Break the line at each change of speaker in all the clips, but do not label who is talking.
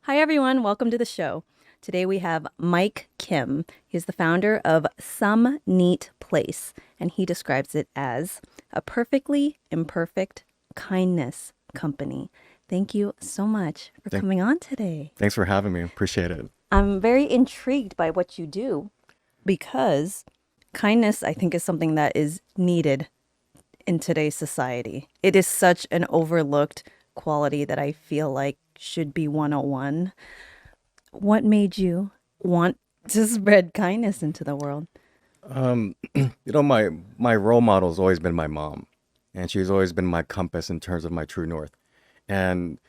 Hi, everyone. Welcome to the show. Today we have Mike Kim. He's the founder of Some Neat Place, and he describes it as a perfectly imperfect kindness company. Thank you so much for
Thank,
coming on today.
thanks for having me. Appreciate it.
I'm very intrigued by what you do because kindness, I think, is something that is needed in today's society. It is such an overlooked quality that I feel like should be 101. What made you want to spread kindness into the world?
My role model has always been my mom, and she's always been my compass in terms of my true north. And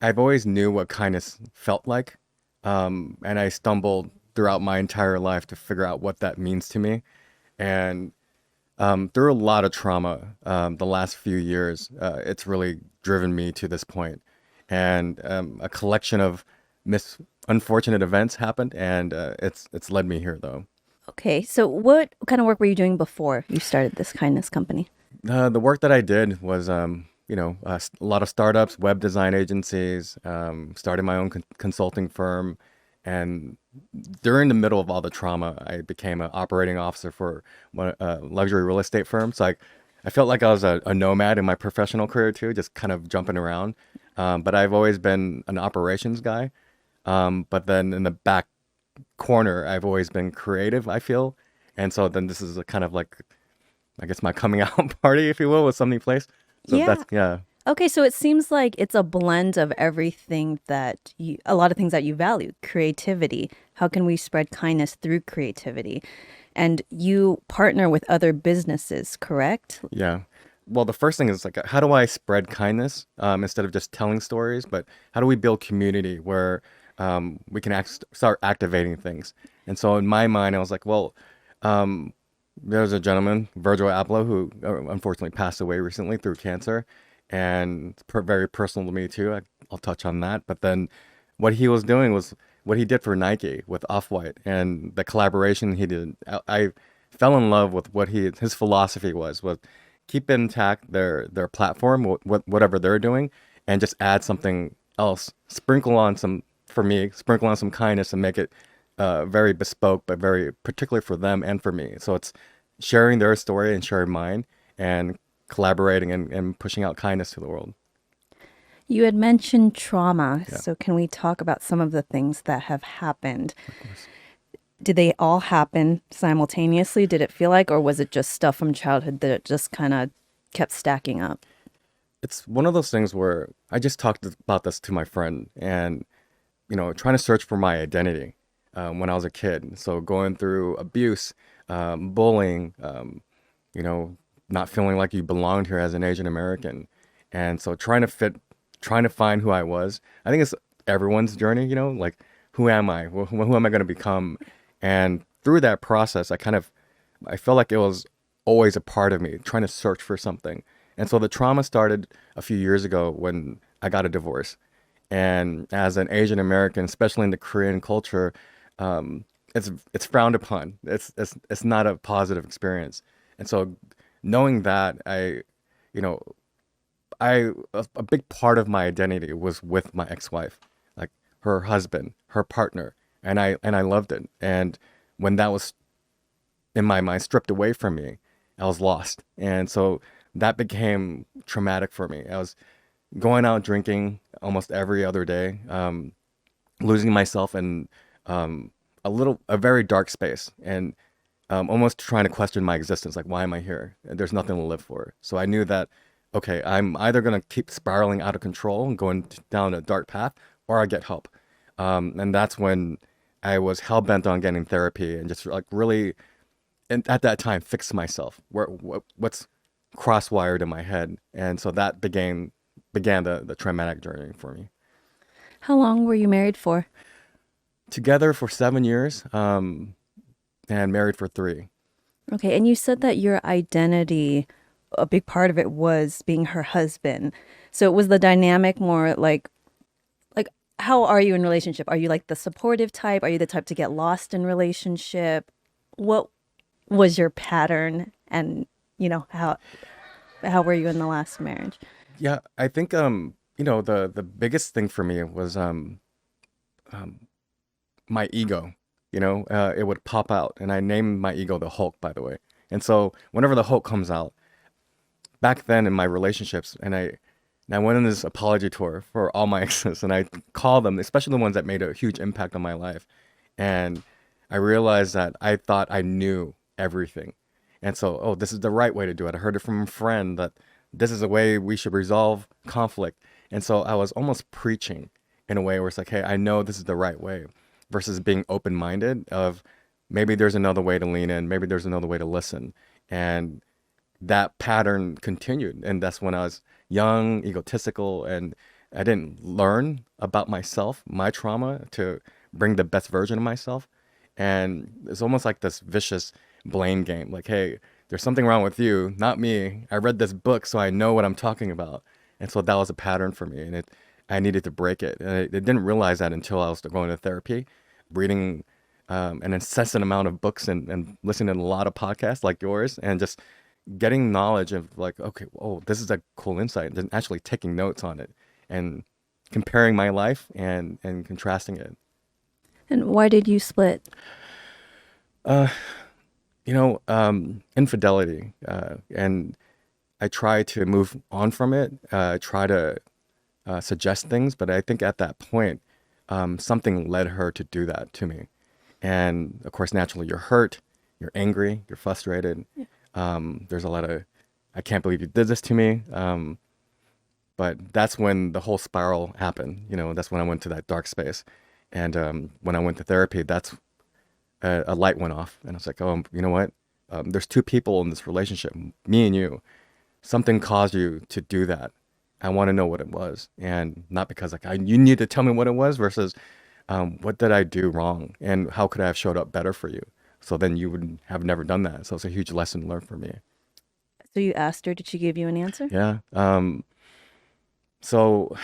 I've always knew what kindness felt like, and I stumbled throughout my entire life to figure out what that means to me. And through a lot of trauma, the last few years, it's really driven me to this point. And a collection of unfortunate events happened, and it's led me here though.
Okay, so what kind of work were you doing before you started this kindness company?
The work that I did was, a lot of startups, web design agencies, started my own consulting firm. And during the middle of all the trauma, I became an operating officer for a luxury real estate firm. So I felt like I was a nomad in my professional career too, just kind of jumping around. But I've always been an operations guy. But then in the back corner, I've always been creative, I feel. And so then this is a kind of like, I guess, my coming out party, if you will, with Something Place. So
Yeah.
that's, yeah,
Okay, so it seems like it's a blend of everything a lot of things that you value. Creativity. How can we spread kindness through creativity? And you partner with other businesses, correct?
yeah. Well, the first thing is like, how do I spread kindness instead of just telling stories? But how do we build community where we can start activating things? And so in my mind, I was like, well, um, there's a gentleman, Virgil Abloh, who unfortunately passed away recently through cancer, and it's very personal to me too. I'll touch on that. But then, what he was doing was what he did for Nike with Off-White, and the collaboration he did. I fell in love with what his philosophy was keep intact their platform, whatever they're doing, and just add something else. Sprinkle on some kindness and make it very bespoke, but very particular for them and for me. So it's sharing their story and sharing mine and collaborating and pushing out kindness to the world.
You had mentioned trauma,
Yeah,
so can we talk about some of the things that have happened?
of course.
Did they all happen simultaneously, did it feel like, or was it just stuff from childhood that just kind of kept stacking up?
It's one of those things where I just talked about this to my friend, and trying to search for my identity when I was a kid. So going through abuse, bullying, you know, not feeling like you belonged here as an Asian American. And so trying to find who I was. I think it's everyone's journey, like who am I? Who am I going to become? And through that process, I felt like it was always a part of me trying to search for something. And so the trauma started a few years ago when I got a divorce. And as an Asian American, especially in the Korean culture, um, it's frowned upon. It's not a positive experience. And so knowing that, you know, a big part of my identity was with my ex-wife, like her husband, her partner, and I loved it. And when that was in my mind stripped away from me, I was lost. And so that became traumatic for me. I was going out drinking almost every other day, losing myself in a very dark space, and almost trying to question my existence. Like, why am I here? There's nothing to live for. So I knew that, okay, I'm either gonna keep spiraling out of control and going down a dark path, or I get help. And that's when I was hell bent on getting therapy and just like really, and at that time, fix myself. What's crosswired in my head, and so that began the traumatic journey for me.
How long were you married for?
Together for 7 years, and married for three.
Okay, and you said that your identity, a big part of it was being her husband. So it was the dynamic more like how are you in relationship? Are you like the supportive type? Are you the type to get lost in relationship? What was your pattern and how were you in the last marriage?
Yeah, I think the biggest thing for me was my ego, it would pop out. And I named my ego the Hulk, by the way. And so whenever the Hulk comes out, back then in my relationships, and I went on this apology tour for all my exes, and I called them, especially the ones that made a huge impact on my life. And I realized that I thought I knew everything. And so, oh, this is the right way to do it. I heard it from a friend that this is the way we should resolve conflict. And so I was almost preaching in a way where it's like, hey, I know this is the right way, versus being open-minded of maybe there's another way to lean in, maybe there's another way to listen. And that pattern continued. And that's when I was young, egotistical, and I didn't learn about myself, my trauma, to bring the best version of myself. And it's almost like this vicious blame game. Like, hey, there's something wrong with you, not me. I read this book, so I know what I'm talking about. And so that was a pattern for me. And I needed to break it. And I didn't realize that until I was going to therapy, reading an incessant amount of books and listening to a lot of podcasts like yours, and just getting knowledge of like, okay, oh, this is a cool insight, and then actually taking notes on it and comparing my life and contrasting it.
And why did you split?
Infidelity, and I try to move on from it, try to suggest things, but I think at that point, something led her to do that to me. And of course, naturally, you're hurt, you're angry, you're frustrated.
Yeah.
There's a lot of, I can't believe you did this to me. But that's when the whole spiral happened. That's when I went to that dark space. And when I went to therapy, that's a light went off. And I was like, oh, you know what? There's two people in this relationship, me and you. Something caused you to do that. I want to know what it was. And not because like, you need to tell me what it was, versus what did I do wrong? And how could I have showed up better for you? So then you would have never done that. So it's a huge lesson learned for me.
So you asked her, did she give you an answer?
Yeah. So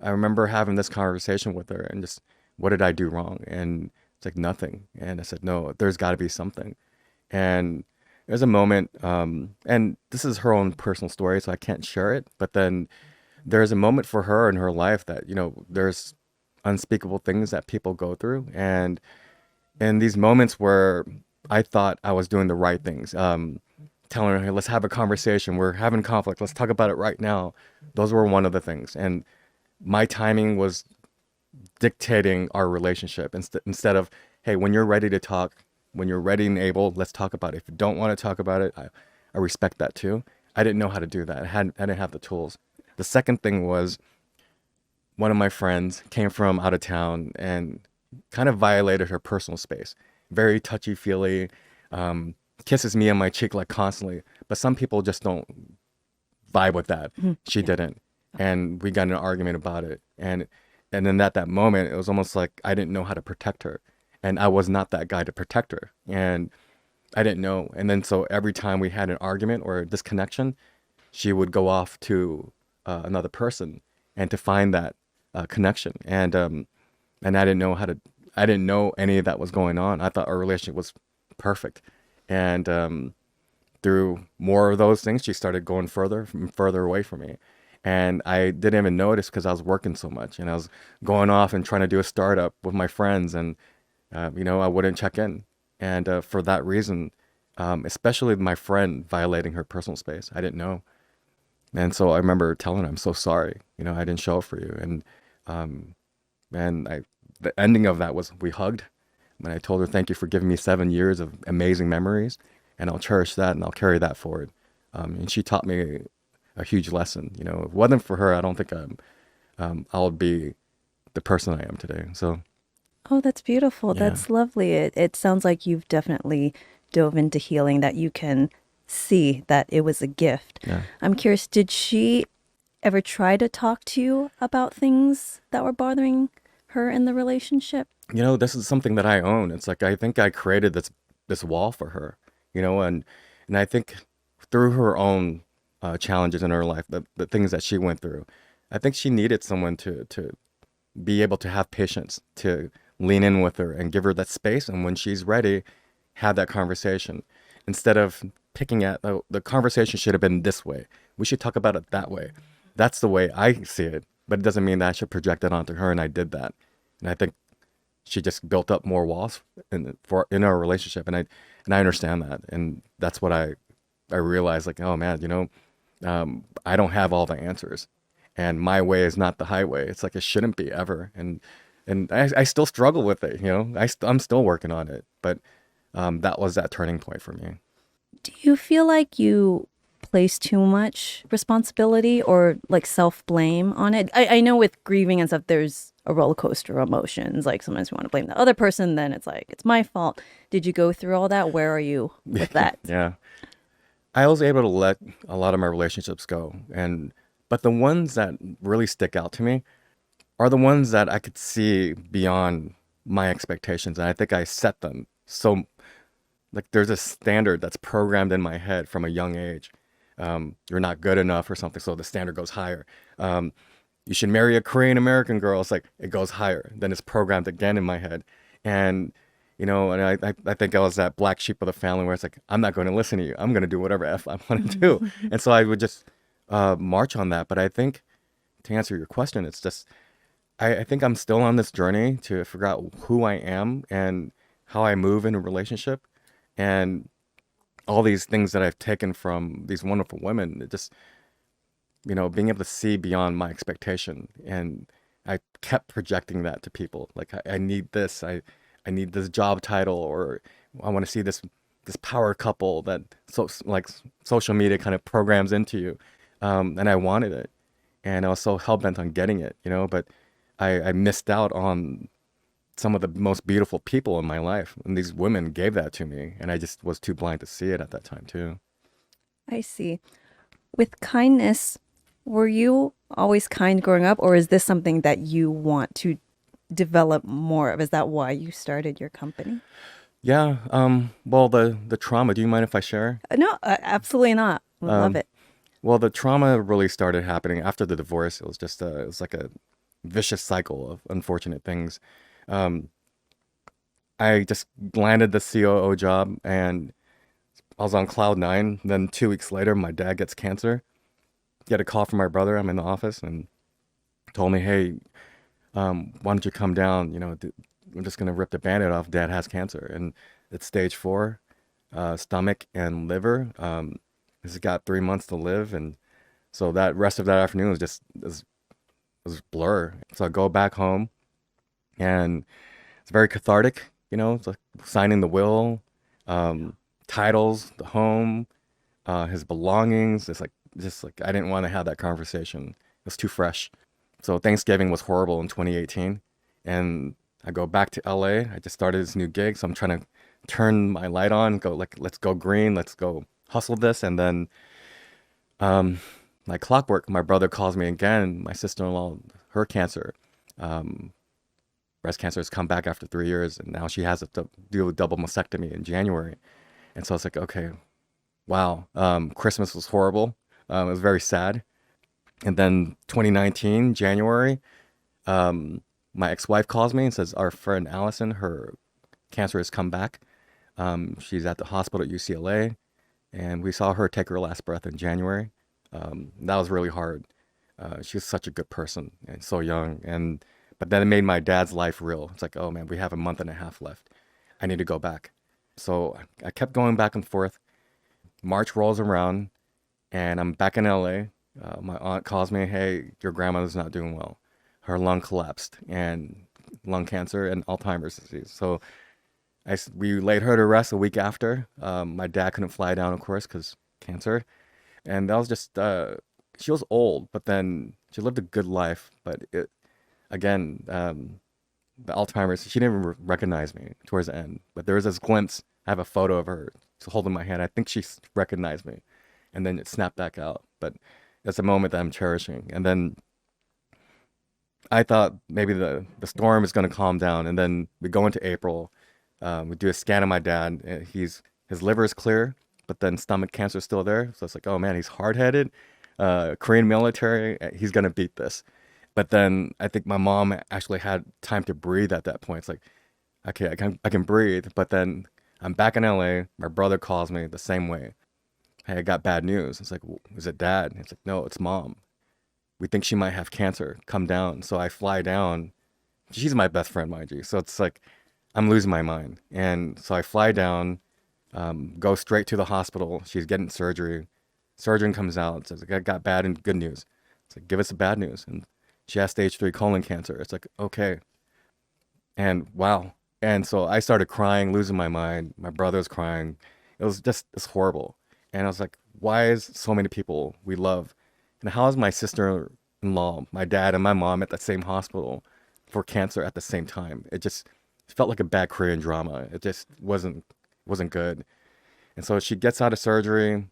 I remember having this conversation with her and just, what did I do wrong? And it's like nothing. And I said, no, there's got to be something. And there's a moment, and this is her own personal story, so I can't share it. But then there's a moment for her in her life that, there's unspeakable things that people go through. And in these moments where I thought I was doing the right things, telling her, hey, let's have a conversation. We're having conflict. Let's talk about it right now. Those were one of the things. And my timing was dictating our relationship instead of, hey, when you're ready to talk, when you're ready and able, let's talk about it. If you don't want to talk about it, I respect that too. I didn't know how to do that. I didn't have the tools. The second thing was, one of my friends came from out of town and kind of violated her personal space. Very touchy-feely, kisses me on my cheek like constantly. But some people just don't vibe with that. She didn't. And we got in an argument about it. And then at that moment, it was almost like I didn't know how to protect her. And I was not that guy to protect her. And I didn't know. And then so every time we had an argument or a disconnection, she would go off to another person and to find that connection. And I didn't know I didn't know any of that was going on. I thought our relationship was perfect. And through more of those things, she started going further and further away from me. And I didn't even notice because I was working so much, and I was going off and trying to do a startup with my friends, and I wouldn't check in. And for that reason, especially my friend violating her personal space, I didn't know. And so I remember telling her, I'm so sorry, I didn't show up for you. And the ending of that was we hugged, and I told her, thank you for giving me 7 years of amazing memories, and I'll cherish that and I'll carry that forward. And she taught me a huge lesson. If it wasn't for her, I don't think I would be the person I am today. So.
Oh, that's beautiful.
Yeah.
That's lovely. It sounds like you've definitely dove into healing, that you can see that it was a gift.
Yeah.
I'm curious, did she ever try to talk to you about things that were bothering her in the relationship?
This is something that I own. It's like, I think I created this wall for her, and I think through her own challenges in her life, the things that she went through, I think she needed someone to be able to have patience, to lean in with her and give her that space. And when she's ready, have that conversation instead of picking at the conversation should have been this way. We should talk about it that way. That's the way I see it, but it doesn't mean that I should project it onto her. And I did that. And I think she just built up more walls in our relationship, and I understand that, and that's what I realized, like, oh man, I don't have all the answers, and my way is not the highway. It's like it shouldn't be ever, and I still struggle with it. I'm still working on it, but that was that turning point for me.
Do you feel like you place too much responsibility or like self blame on it? I know with grieving and stuff, there's a roller coaster of emotions. Like sometimes you want to blame the other person, then it's like, it's my fault. Did you go through all that? Where are you with that?
Yeah, I was able to let a lot of my relationships go, but the ones that really stick out to me are the ones that I could see beyond my expectations, and I think I set them so, like, there's a standard that's programmed in my head from a young age. You're not good enough or something, so the standard goes higher. Um, you should marry a Korean American girl. It's like it goes higher. Then it's programmed again in my head, and and I think I was that black sheep of the family where it's like, I'm not going to listen to you. I'm going to do whatever F I want to do, and so I would just march on that. But I think, to answer your question, it's just I think I'm still on this journey to figure out who I am and how I move in a relationship, and all these things that I've taken from these wonderful women. It just, being able to see beyond my expectation. And I kept projecting that to people. Like, I need this. I need this job title, or I want to see this power couple that like social media kind of programs into you. And I wanted it, and I was so hell bent on getting it, but I missed out on some of the most beautiful people in my life, and these women gave that to me, and I just was too blind to see it at that time too.
I see. With kindness, were you always kind growing up, or is this something that you want to develop more of? Is that why you started your company?
Yeah. Well, the trauma. Do you mind if I share?
No, absolutely not. I love
Um,
it.
well, the trauma really started happening after the divorce. It was just it was like a vicious cycle of unfortunate things. Um, I just landed the COO job, and I was on cloud nine. Then 2 weeks later, my dad gets cancer. Get a call from my brother. I'm in the office, and told me, "Hey, why don't you come down? I'm just gonna rip the band-aid off. Dad has cancer, and it's stage 4, stomach and liver. He's got 3 months to live, and so that rest of that afternoon was blur. So I go back home, and it's very cathartic. It's like signing the will, um, titles, the home, his belongings. It's like just like I didn't want to have that conversation. It was too fresh. So Thanksgiving was horrible in 2018, and I go back to LA. I just started this new gig, so I'm trying to turn my light on, go like, let's go green, let's go hustle this, and then um, like clockwork, my brother calls me again. My sister-in-law, her cancer, um, breast cancer, has come back after 3 years, and now she has to do a double mastectomy in January. And so it's like, okay, wow. Christmas was horrible. It was very sad. And then 2019, January, my ex-wife calls me and says our friend Allison, her cancer has come back. She's at the hospital at UCLA, and we saw her take her last breath in January. That was really hard. She was such a good person and so young, and but then it made my dad's life real. It's like, oh man, we have a month and a half left. I need to go back. So I kept going back and forth. March rolls around, and I'm back in LA. My aunt calls me, hey, your grandmother's not doing well. Her lung collapsed, and lung cancer and Alzheimer's disease. So we laid her to rest a week after. My dad couldn't fly down, of course, because cancer. And that was just, she was old, but then she lived a good life. But again, the Alzheimer's, she didn't even recognize me towards the end. But there was this glimpse. I have a photo of her holding my hand. I think she recognized me. And then it snapped back out. But that's a moment that I'm cherishing. And then I thought maybe the storm is going to calm down. And then we go into April. We do a scan of my dad. And his liver is clear, but then stomach cancer is still there. So it's like, oh man, he's hard-headed. Korean military. He's going to beat this. But then I think my mom actually had time to breathe at that point. It's like, okay, I can breathe. But then I'm back in LA. My brother calls me the same way. Hey, I got bad news. It's like, is it dad? It's like, no, it's mom. We think she might have cancer. Come down. So I fly down she's my best friend, mind you. So it's like I'm losing my mind. And so I fly down, go straight to the hospital. She's getting surgery. Surgeon comes out, says, I got bad and good news. It's like, give us the bad news. And she has stage 3 colon cancer. It's like, okay. And wow. And so I started crying, losing my mind. My brother was crying. It was just, it's horrible. And I was like, why is so many people we love? And how is my sister-in-law, my dad, and my mom at the same hospital for cancer at the same time? It just felt like a bad Korean drama. It just wasn't good. And so she gets out of surgery.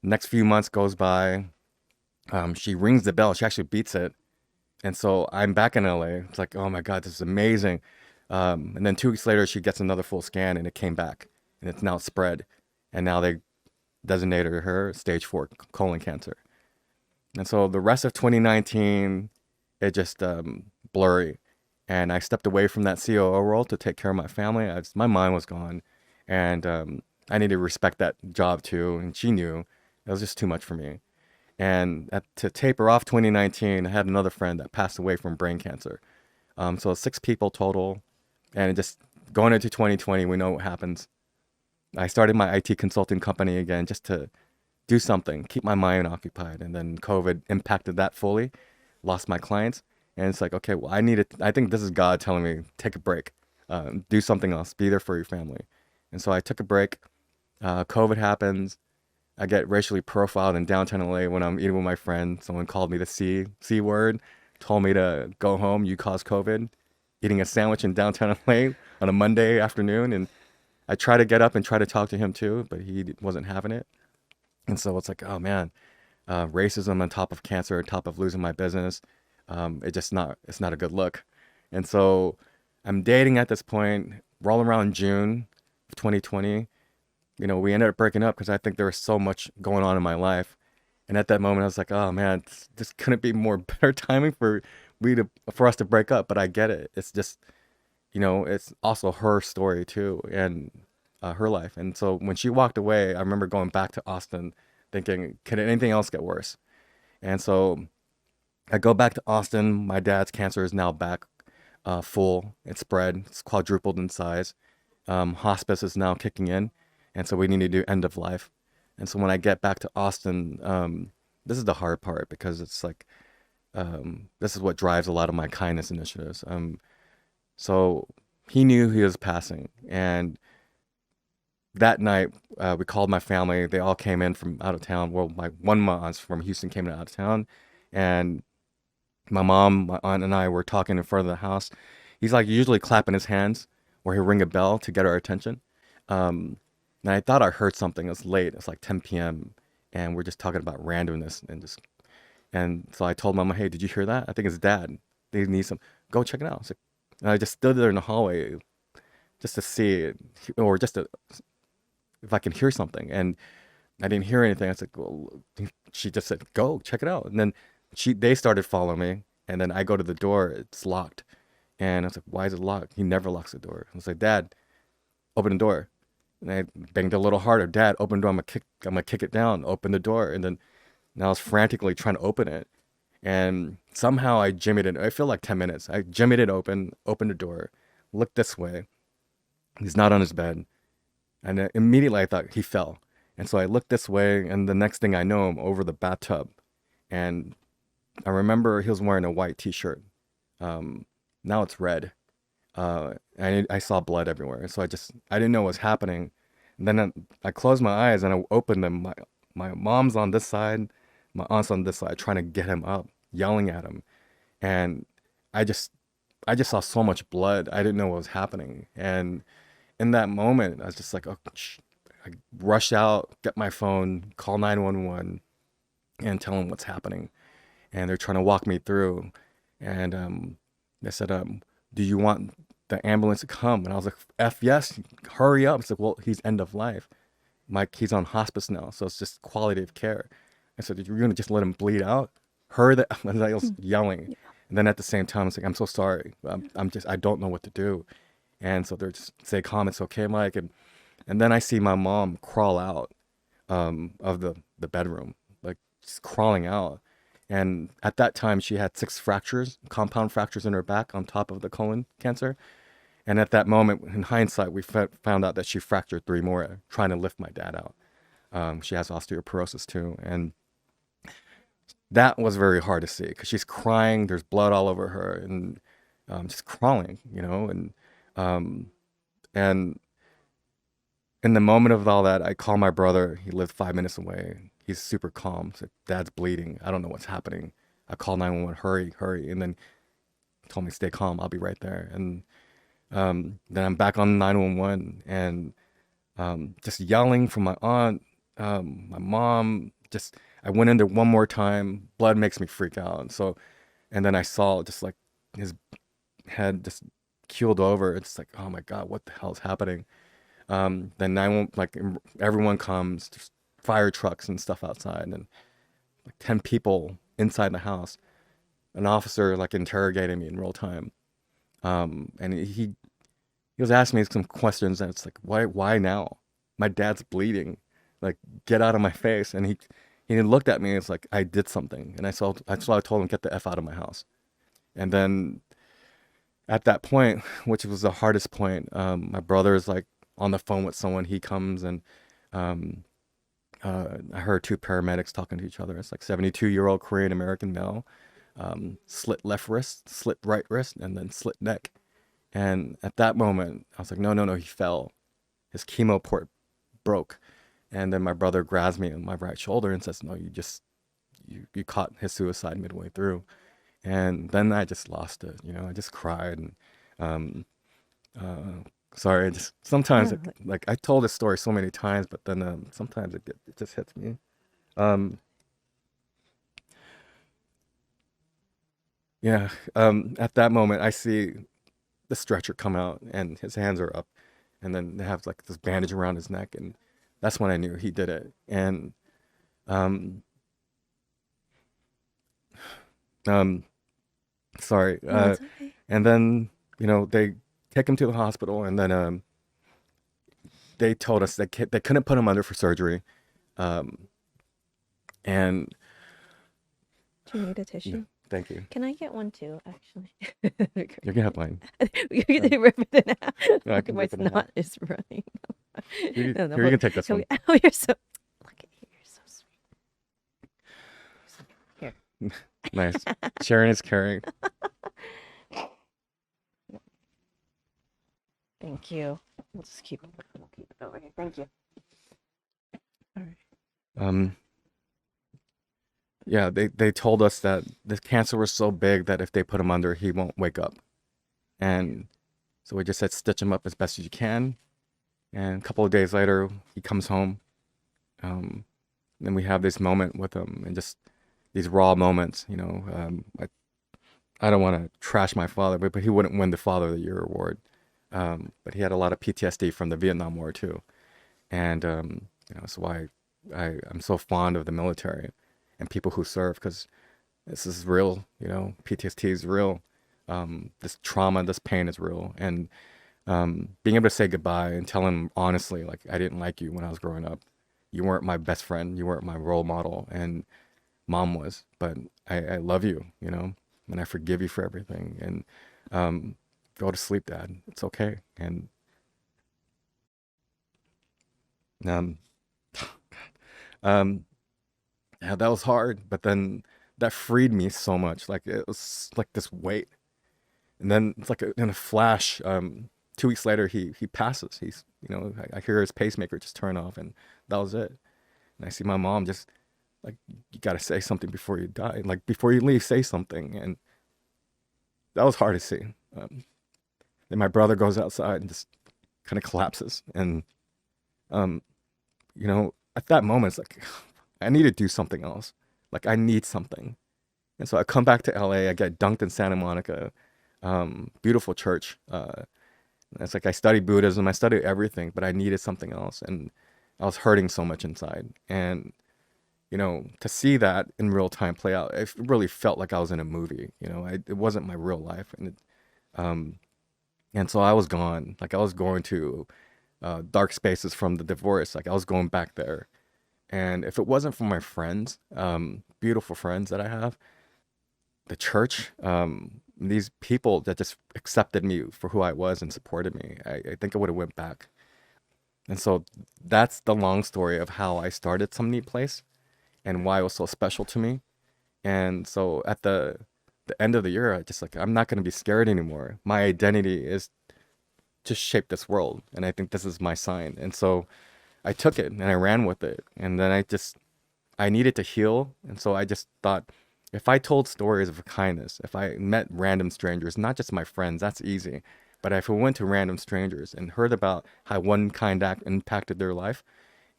Next few months goes by. She rings the bell. She actually beats it. And so I'm back in LA. It's like, oh my God, this is amazing. And then 2 weeks later, she gets another full scan and it came back and it's now spread. And now they designated her stage 4 colon cancer. And so the rest of 2019, it just blurry. And I stepped away from that COO role to take care of my family. My mind was gone. And I needed to respect that job too. And she knew it was just too much for me. And to taper off 2019, I had another friend that passed away from brain cancer. So 6 people total. And just going into 2020, we know what happens. I started my IT consulting company again just to do something, keep my mind occupied. And then COVID impacted that fully, lost my clients. And it's like, okay, well, I think this is God telling me, take a break, do something else, be there for your family. And so I took a break. COVID happens. I get racially profiled in downtown LA when I'm eating with my friend. Someone called me the C word, told me to go home. You caused COVID. Eating a sandwich in downtown LA on a Monday afternoon. And I try to get up and try to talk to him too, but he wasn't having it. And so it's like, oh man, racism on top of cancer, on top of losing my business. It's not a good look. And so I'm dating at this point, rolling around June of 2020. You know, we ended up breaking up because I think there was so much going on in my life. And at that moment, I was like, oh man, this couldn't be more better timing for us to break up. But I get it. It's just, it's also her story too, and her life. And so when she walked away, I remember going back to Austin thinking, can anything else get worse? And so I go back to Austin. My dad's cancer is now back full. It's spread. It's quadrupled in size. Hospice is now kicking in. And so we need to do end of life. And so when I get back to Austin, this is the hard part because it's like, this is what drives a lot of my kindness initiatives. So he knew he was passing. And that night, we called my family. They all came in from out of town. Well, my one mom's from Houston came in out of town. And my mom, my aunt, and I were talking in front of the house. He's like usually clapping his hands or he'll ring a bell to get our attention. And I thought I heard something. It was late. It's like 10 p.m. And we're just talking about randomness and so I told Mama, hey, did you hear that? I think it's Dad. They need some. Go check it out. And I just stood there in the hallway just to see it, or just to, if I can hear something. And I didn't hear anything. I said, well, she just said, go check it out. And then they started following me. And then I go to the door. It's locked. And I was like, why is it locked? He never locks the door. I was like, Dad, open the door. And I banged a little harder. Dad, open the door. I'm gonna kick it down. Open the door. And then I was frantically trying to open it. And somehow I jimmied it. I feel like 10 minutes. I jimmied it opened the door, looked this way. He's not on his bed. And immediately I thought he fell. And so I looked this way, and the next thing I know, I'm over the bathtub. And I remember he was wearing a white t-shirt. Now it's red. I saw blood everywhere. So I didn't know what was happening. And then I closed my eyes and I opened them. My mom's on this side, my aunt's on this side, trying to get him up, yelling at him. And I just saw so much blood. I didn't know what was happening. And in that moment, I was just like, oh, I rush out, get my phone, call 911, and tell them what's happening. And they're trying to walk me through. And they said, do you want the ambulance to come? And I was like, F yes, hurry up. It's like, well, he's end of life. He's on hospice now, so it's just quality of care. I said, you're going to just let him bleed out? Heard that? I was yelling. And then at the same time, it's like, I'm so sorry. I don't know what to do. And so they're just say, calm, it's okay, Mike. And then I see my mom crawl out of the bedroom, like just crawling out. And at that time, she had 6 fractures, compound fractures in her back on top of the colon cancer. And at that moment, in hindsight, we found out that she fractured 3 more trying to lift my dad out. She has osteoporosis too. And that was very hard to see because she's crying. There's blood all over her and just crawling, you know. Um, and in the moment of all that, I call my brother. He lived 5 minutes away. He's super calm. He's like, Dad's bleeding. I don't know what's happening. I call 911. Hurry, hurry. And then told me, stay calm. I'll be right there. And then I'm back on 911 and just yelling from my aunt, my mom. Just I went in there one more time. Blood makes me freak out. And so, and then I saw just like his head just keeled over. It's like, oh my God, what the hell is happening? Then 911, like everyone comes, there's fire trucks and stuff outside, and like 10 people inside the house. An officer like interrogating me in real time. And he was asking me some questions, and it's like, why now? My dad's bleeding. Like, get out of my face. And he looked at me and it's like, I did something. And that's why I told him, get the F out of my house. And then at that point, which was the hardest point, my brother is like on the phone with someone. He comes and um, I heard 2 paramedics talking to each other. It's like 72-year-old Korean American male, slit left wrist, slit right wrist, and then slit neck. And at that moment, I was like, no, no, no, he fell. His chemo port broke. And then my brother grabs me on my right shoulder and says, no, you caught his suicide midway through. And then I just lost it. You know, I just cried. And um, sorry, I just sometimes
Yeah,
like I told this story so many times, but then sometimes it just hits me. Um, yeah. At that moment, I see the stretcher come out and his hands are up, and then they have like this bandage around his neck, and that's when I knew he did it. And um, um, sorry.
no, it's okay.
And then they take him to the hospital, and then they told us they couldn't put him under for surgery. Um, and
Do you need a
yeah,
tissue?
thank you.
Can I get one too, actually?
You can have mine.
You're
Uh,
gonna rip it in half.
I
Okay,
can
my
rip it in half.
snot is running.
Here,
No, no,
here, you can take this
he'll
one.
be, oh, you're so, look at you, you're so sweet.
Nice. Sharing is caring.
Thank you. We'll keep it over here. Thank you. All right.
Um, yeah, they told us that the cancer was so big that if they put him under, he won't wake up. And so we just said stitch him up as best as you can. And a couple of days later, he comes home. Then we have this moment with him, and just these raw moments. I don't want to trash my father, but he wouldn't win the Father of the Year award. But he had a lot of PTSD from the Vietnam War too, and that's why I'm so fond of the military and people who serve, because this is real. PTSD is real. This trauma, this pain is real, and being able to say goodbye and tell him honestly, like, I didn't like you when I was growing up. You weren't my best friend. You weren't my role model, and mom was. But I love you, and I forgive you for everything. And go to sleep, Dad. It's okay. And um, um, yeah, that was hard, but then that freed me so much. Like, it was like this weight. And then it's like in a flash. 2 weeks later, he passes. I hear his pacemaker just turn off, and that was it. And I see my mom just like, you gotta say something before you die. Like, before you leave, say something. And that was hard to see. Then my brother goes outside and just kind of collapses. And um, at that moment, it's like, I need to do something else. Like, I need something. And so I come back to LA. I get dunked in Santa Monica, beautiful church. It's like I studied Buddhism, I studied everything, but I needed something else, and I was hurting so much inside. And to see that in real time play out, it really felt like I was in a movie. It wasn't my real life, um, and so I was gone. Like, I was going to dark spaces from the divorce. Like, I was going back there, And if it wasn't for my friends, beautiful friends that I have, the church, these people that just accepted me for who I was and supported me, I think I would have went back. And so that's the long story of how I started Some Neat Place and why it was so special to me. And so at the end of the year, I just like, I'm not going to be scared anymore. My identity is to shape this world, and I think this is my sign. And so I took it and I ran with it. And then I needed to heal. And so I just thought, if I told stories of kindness, if I met random strangers, not just my friends, that's easy. But if I went to random strangers and heard about how one kind act impacted their life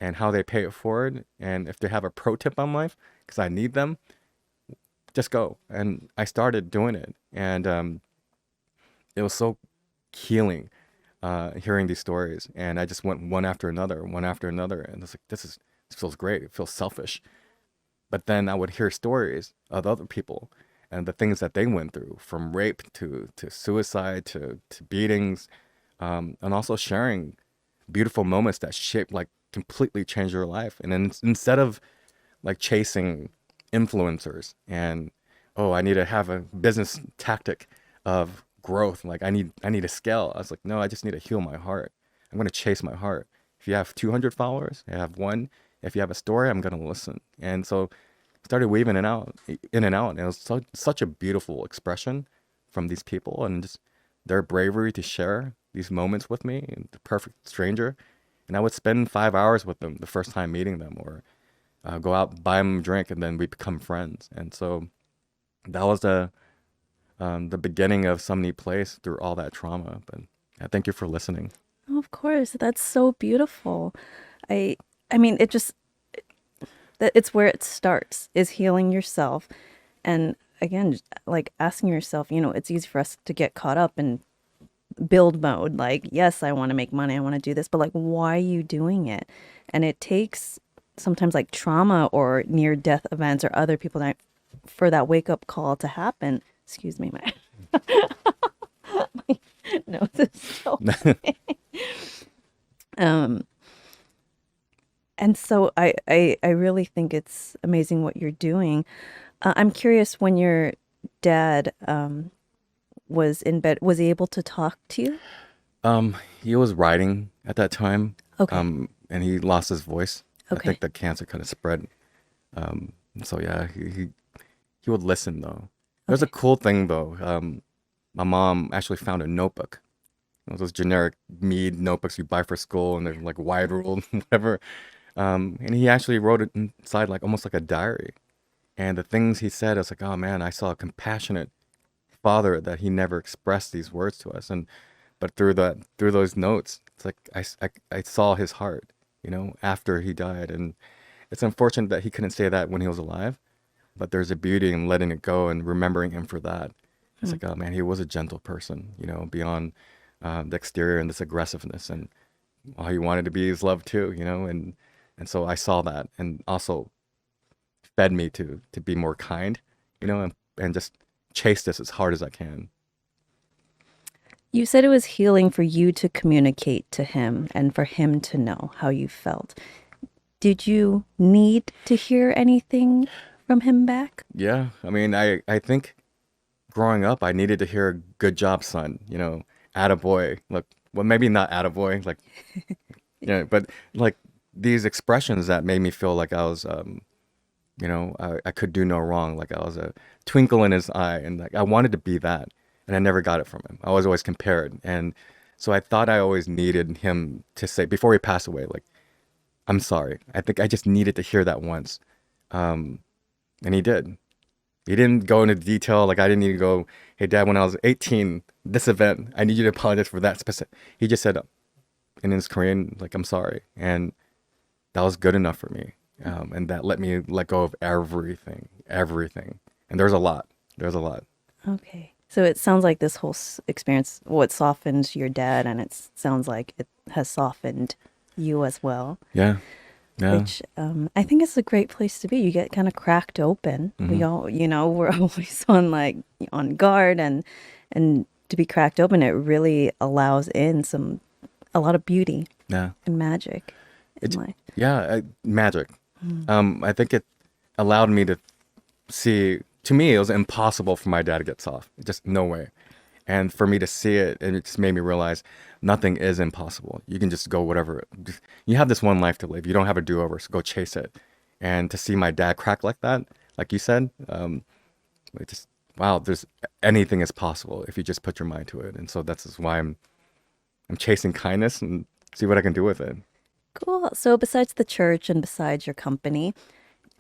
and how they pay it forward, and if they have a pro tip on life, because I need them, just go. And I started doing it. And it was so healing hearing these stories. And I just went one after another, one after another. And it's like, this feels great. It feels selfish. But then I would hear stories of other people and the things that they went through, from rape to suicide to beatings, and also sharing beautiful moments that shaped, like, completely changed your life. And then instead of like chasing influencers and, oh, I need to have a business tactic of growth, like I need to scale. I was like, no, I just need to heal my heart. I'm going to chase my heart. If you have 200 followers, I have one. If you have a story, I'm going to listen. And so started weaving in and out. And it was such a beautiful expression from these people, and just their bravery to share these moments with me, and the perfect stranger. And I would spend 5 hours with them the first time meeting them, or go out, buy them a drink, and then we become friends. And so that was the beginning of Some Neat Place through all that trauma. But I thank you for listening.
Of course, that's so beautiful. I I mean, it just that it's where it starts is healing yourself. And again, just, like asking yourself, it's easy for us to get caught up in build mode. Like, yes, I want to make money, I want to do this, but like, why are you doing it? And it takes sometimes like trauma or near death events or other people that for that wake up call to happen. Excuse me, my nose is so. Um, and so I really think it's amazing what you're doing. I'm curious, when your dad was in bed, was he able to talk to you?
He was writing at that time,
Okay.
and he lost his voice. I
Okay.
think the cancer kind of spread. So yeah, he would listen though. There's a
Okay.
cool thing though. My mom actually found a notebook. Those generic Mead notebooks you buy for school, and they're like wide ruled, whatever. And he actually wrote it inside, like almost like a diary. And the things he said, I was like, oh man, I saw a compassionate father that he never expressed these words to us. And but through those notes, it's like I saw his heart, after he died. And it's unfortunate that he couldn't say that when he was alive, but there's a beauty in letting it go and remembering him for that. It's
Hmm.
like, oh man, he was a gentle person, beyond the exterior and this aggressiveness, and all he wanted to be is loved too, and so I saw that, and also fed me to be more kind, and just chase this as hard as I can.
You said it was healing for you to communicate to him and for him to know how you felt. Did you need to hear anything from him back?
Yeah, I mean, I think growing up, I needed to hear "Good job, son," "Attaboy." Look, well, maybe not "Attaboy," like, but like these expressions that made me feel like I was, I could do no wrong, like I was a twinkle in his eye, and like I wanted to be that, and I never got it from him. I was always compared, and so I thought I always needed him to say before he passed away, like, "I'm sorry." I think I just needed to hear that once, um, and he did. He didn't go into detail. Like, I didn't need to go, "Hey, Dad, when I was 18, this event, I need you to apologize for that specific." He just said in his Korean, like, "I'm sorry," and that was good enough for me. And that let me let go of everything, everything. And there's a lot. There's a lot.
Okay. So it sounds like this whole experience, what softened your dad, and it sounds like it has softened you as well,
Yeah. Yeah.
which I think is a great place to be. You get kind of cracked open. We
Hmm.
all, we're always on like on guard, and to be cracked open, it really allows in a lot of beauty
Yeah.
and magic in
It's
life.
yeah, magic. I think it allowed me to see, to me, it was impossible for my dad to get soft. Just no way. And for me to see it, and it just made me realize nothing is impossible. You can just go whatever. You have this one life to live. You don't have a do-over, so go chase it. And to see my dad crack like that, like you said, it just, wow, there's anything is possible if you just put your mind to it. And so that's just why I'm chasing kindness and see what I can do with it.
Cool. So besides the church and besides your company,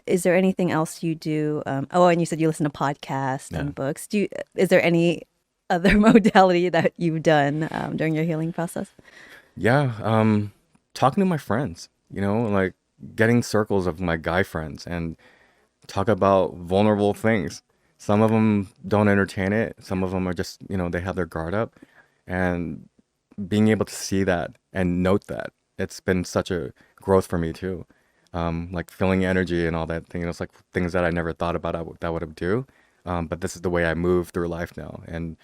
is there anything else you do? Oh, and you said you listen to podcasts
Yeah.
and books. Is there any other modality that you've done during your healing process?
Yeah, talking to my friends, like getting circles of my guy friends and talk about vulnerable things. Some of them don't entertain it. Some of them are just, they have their guard up. And being able to see that and note that, it's been such a growth for me too. Like feeling energy and all that thing. It's like things that I never thought about that would have do. But this is the way I move through life now. And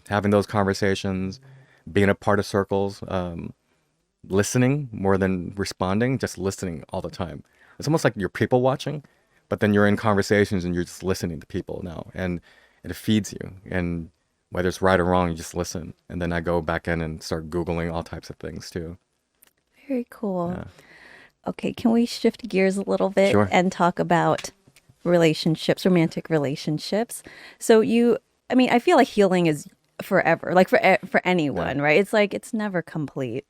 having those conversations, being a part of circles, listening more than responding, just listening all the time. It's almost like you're people watching, but then you're in conversations and you're just listening to people now, and it feeds you. And whether it's right or wrong, you just listen. And then I go back in and start Googling all types of things too.
Very cool.
Yeah.
Okay, can we shift gears a little bit
Sure.
and talk about relationships, romantic relationships? So I mean, I feel like healing is forever, like for
Yeah.
anyone, right? It's like it's never complete.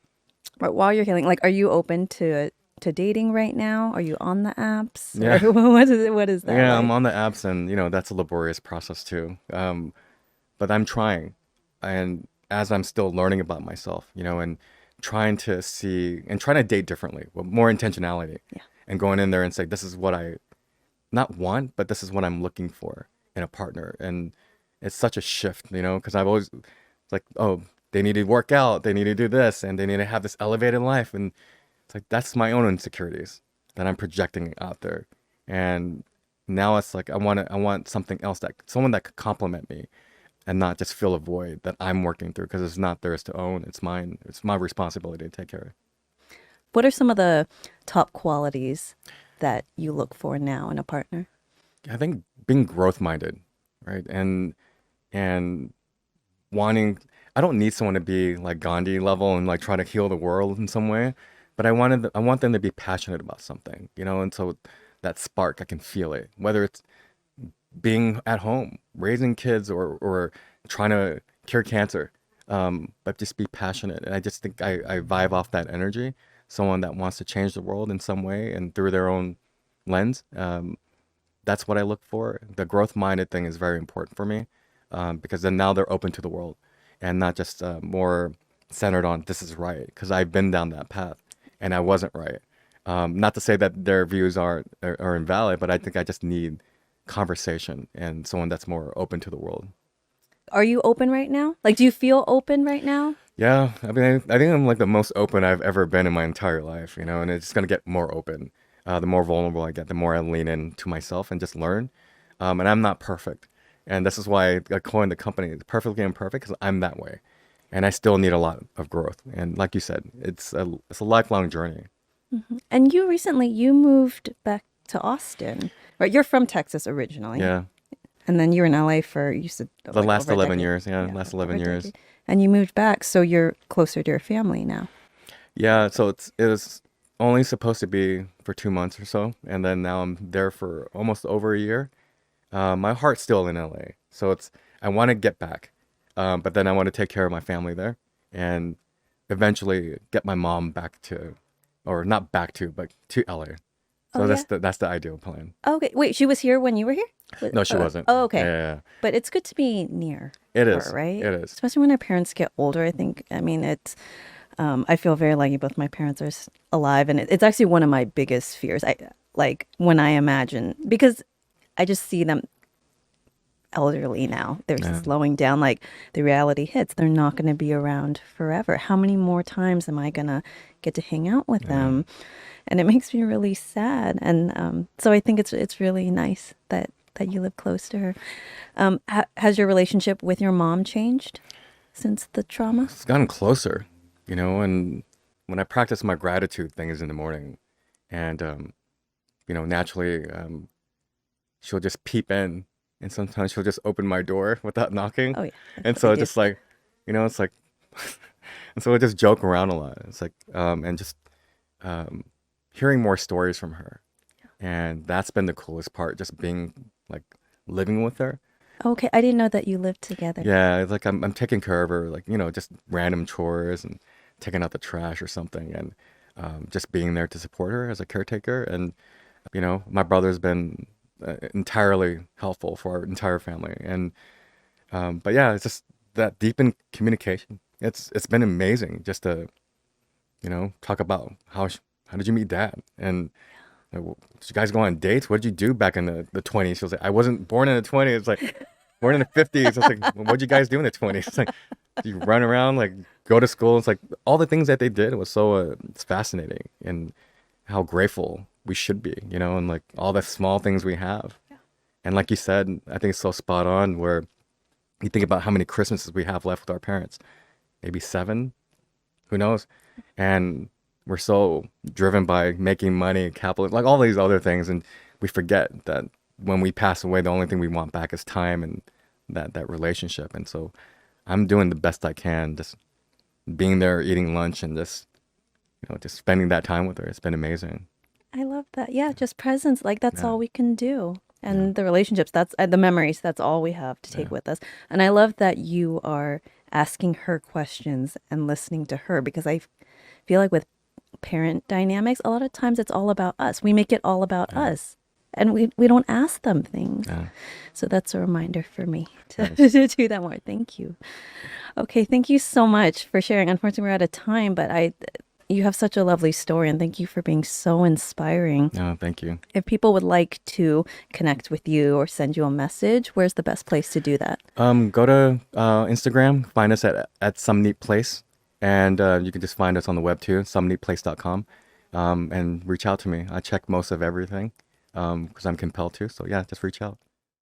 But while you're healing, like, are you open to dating right now? Are you on the apps,
Yeah.
or what is that
Yeah, I'm
like?
on the apps, and that's a laborious process too. But I'm trying, and as I'm still learning about myself, and trying to see and trying to date differently with more intentionality,
Yeah.
and going in there and say, this is what I not want, but this is what I'm looking for in a partner. And it's such a shift, because I've always like, oh, they need to work out, they need to do this, and they need to have this elevated life, and it's like that's my own insecurities that I'm projecting out there. And now it's like I want something else, that someone that could complement me and not just fill a void that I'm working through, because it's not theirs to own. It's mine. It's my responsibility to take care of.
What are some of the top qualities that you look for now in a partner?
I think being growth minded, right? And wanting, I don't need someone to be like Gandhi level and like try to heal the world in some way, but I want them to be passionate about something, and so that spark, I can feel it, whether it's being at home, raising kids, or trying to cure cancer. But just be passionate. And I just think I vibe off that energy. Someone that wants to change the world in some way and through their own lens. That's what I look for. The growth minded thing is very important for me, because then now they're open to the world and not just more centered on this is right. Because I've been down that path and I wasn't right. Not to say that their views are invalid, but I think I just need conversation and someone that's more open to the world.
Are you open right now? Like, do you feel open right now?
Yeah, I mean, I think I'm like the most open I've ever been in my entire life, and it's gonna get more open. The more vulnerable I get, the more I lean into myself and just learn. And I'm not perfect, and this is why I coined the company Perfectly Imperfect, because I'm that way, and I still need a lot of growth. And like you said, it's a lifelong journey.
And you moved back to Austin, right? You're from Texas originally,
Yeah,
and then you were in LA for, you said,
the
like,
last
over a
11
decade.
years. Yeah,
Yeah,
last
over
11
a
years.
decade. And you moved back, so you're closer to your family now.
Yeah, so it was only supposed to be for 2 months or so, and then now I'm there for almost over a year. My heart's still in LA, so I want to get back, but then I want to take care of my family there, and eventually get my mom back to, or not back to, but to LA.
Oh
So
yeah.
that's the ideal plan.
Okay. Wait, she was here when you were here?
No, she wasn't.
Oh,
Yeah,
okay.
yeah, yeah.
But it's good to be near
It
her,
is.
right?
It is.
Especially when our parents get older. I think. I mean, it's. I feel very lucky both my parents are alive, and it's actually one of my biggest fears. I like when I imagine, because I just see them elderly now. They're
Yeah.
slowing down. Like, the reality hits. They're not going to be around forever. How many more times am I going to get to hang out with
Yeah.
them? And it makes me really sad. And so I think it's really nice that you live close to her. Has your relationship with your mom changed since the trauma?
It's gotten closer, and when I practice my gratitude things in the morning, and naturally, she'll just peep in, and sometimes she'll just open my door without knocking.
Oh yeah, that's
And
what they
so
do.
just like, it's like, and so we just joke around a lot. It's like, and just um, hearing more stories from her. And that's been the coolest part, just being like living with her.
Okay, I didn't know that you lived together.
Yeah, it's like I'm taking care of her, like, just random chores and taking out the trash or something, and just being there to support her as a caretaker. And, my brother's been entirely helpful for our entire family. And, but yeah, it's just that deepened communication. It's been amazing just to, talk about how did you meet dad? And like, did you guys go on dates? What did you do back in the 20s? She was like, I wasn't born in the 20s. It's like, born in the 50s. It's like, well, what'd you guys do in the 20s? It's like, you run around, like, go to school. It's like, all the things that they did was so, it's fascinating, and how grateful we should be, and like all the small things we have. And like you said, I think it's so spot on, where you think about how many Christmases we have left with our parents. Maybe 7, who knows? And we're so driven by making money, capital, like all these other things, and we forget that when we pass away, the only thing we want back is time and that relationship. And so I'm doing the best I can, just being there, eating lunch, and just spending that time with her. It's been amazing.
I love that. Yeah, just presence. Like that's
Yeah,
all we can do.
yeah,
And the relationships, that's the memories, that's all we have to take
yeah,
with us. And I love that you are asking her questions and listening to her, because feel like with parent dynamics, a lot of times it's all about us. We make it all about
yeah,
us. And we don't ask them things.
yeah.
So that's a reminder for me to,
Nice.
to do that more. Thank you. Okay, thank you so much for sharing. Unfortunately, we're out of time, but you have such a lovely story, and thank you for being so inspiring.
No, thank you.
If people would like to connect with you or send you a message, where's the best place to do that?
Go to Instagram, find us at Some Neat Place, and you can just find us on the web too, someneatplace.com, and reach out to me. I check most of everything because I'm compelled to. So yeah, just reach out.